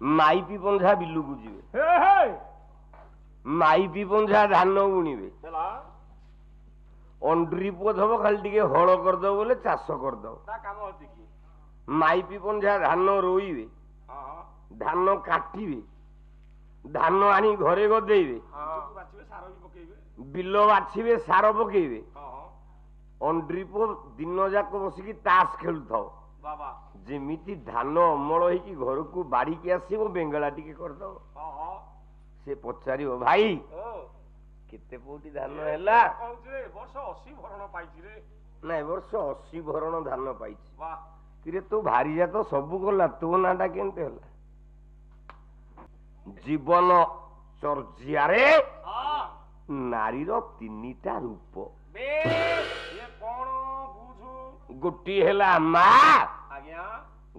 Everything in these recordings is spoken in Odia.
ମାଇପି ପଞ୍ଝା ବିଲକୁ ଯିବେ, ମାଇପି ପଞ୍ଝା ଧାନ ବୁଣିବେ, ଅଣ୍ଡ୍ରି ପୁଅ ଥବ ଖାଲି ଟିକେ ହଳ କରିଦବ ବୋଲେ ଚାଷ କରିଦବ। ମାଇପି ପଞ୍ଝା ଧାନ ରୋଇବେ, ଧାନ କାଟିବେ, ଧାନ ଆଣି ଘରେ ଗଦେଇବେ, ବିଲ ବାଛିବେ, ସାର ପକେଇବେ। ଅଣ୍ଡ୍ରି ପୁଅ ଦିନ ଯାକ ବସିକି ତାସ ଖେଳୁଥାଉ, ଯେମିତି ଧାନ ଅମଳ ହେଇକି ଘରକୁ ବାଢିକି ଆସିବ ବେଙ୍ଗଳା ଟିକେ କରିଦବ। ସେ ପଚାରିବ ଭାଇ କେତେ କୋଟି ଧାନ ହେଲା? ନା ଏ ବର୍ଷ 80 ଭରଣ ଧାନ ପାଇଛି। କିରେ ତୋ ଭାରିଜା ତ ସବୁ ଗଲା, ତୋ ନାଁଟା କେମିତି ହେଲା? ଜୀବନ ଚର୍ଯ୍ୟାରେ ନାରୀର 3ଟା ରୂପ। ଗୋଟିଏ ହେଲା ମା,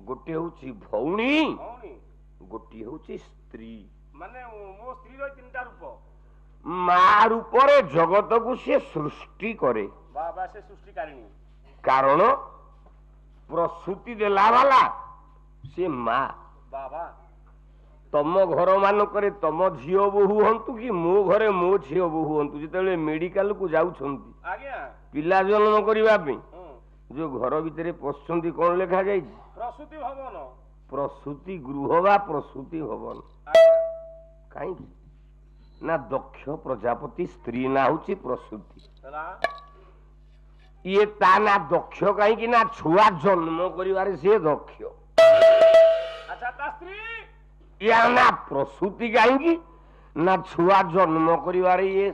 ଗୋଟିଏ ହଉଛି ଭଉଣୀ, ଗୋଟିଏ ହଉଛି ସ୍ତ୍ରୀ। ମା ରୂପରେ ଜଗତକୁ ସେ ସୃଷ୍ଟି କରେ, କାରଣ ପ୍ରସୂତି ଦେଲା ବାଲା ସେ ମା। ତମ ଘର ମାନଙ୍କରେ ତମ ଝିଅ ବୋହୂ ହୁଅନ୍ତୁ କି ମୋ ଘରେ ମୋ ଝିଅ ବୋହୂ ହୁଅନ୍ତୁ, ଯେତେବେଳେ ମେଡିକାଲ କୁ ଯାଉଛନ୍ତି ପିଲା ଜନ୍ମ କରିବା ପାଇଁ, ଯୋଉ ଘର ଭିତରେ ପଶୁଛନ୍ତି କଣ ଲେଖା ଯାଇଛି? ପ୍ରସୂତି ଭବନ, ପ୍ରସୂତି ଗୃହ ବା ପ୍ରସୂତି ଭବନ। କାହିଁକି ନା ଦକ୍ଷ ପ୍ରଜାପତି ସ୍ତ୍ରୀ ନା ହଉଛି ପ୍ରସୂତି। ଇଏ ତା ନା ଦକ୍ଷ କାହିଁକି ନା ଛୁଆ ଜନ୍ମ କରିବାରେ ସିଏ ଦକ୍ଷ। ୟା ନା ପ୍ରସୂତି କାହିଁକି ନା ଛୁଆ ଜନ୍ମ କରିବାରେ ଇଏ।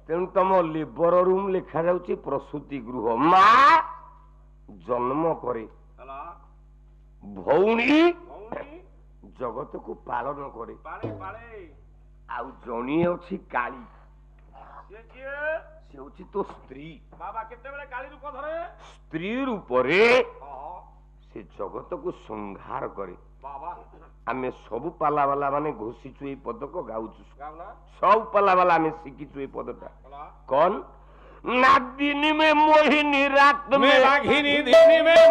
ତେଣୁ ତମ ଲେବର ରୁମ ଲେଖା ଯାଉଛି ପ୍ରସୂତି ଗୃହ। ମା ଜନ୍ମ କରେ, ଭଉଣୀ ଜଗତକୁ ପାଳନ କରେ, ଆଉ ଜଣେ ଅଛି କାଳୀ, ସେ ହଉଛି ତୋ ସ୍ତ୍ରୀ। କେତେବେଳେ କାଳୀ ରୂପ ଧରେ? ସ୍ତ୍ରୀ ରୂପରେ ସେ ଜଗତକୁ ସଂହାର କରେ। ଆମେ ସବୁ ପାଲା ବାଲା ମାନେ ଘୋଷିଛୁ ଏଇ ପଦକ, ଗାଉଛୁ ସବୁ ପାଲା ବାଲା ଆମେ ଶିଖିଛୁ ଏଇ ପଦଟା। କଣ ନା ଦିନ ମେ ମୋହିନୀ, ରାତ ମେ ବାଘିনী, दिन में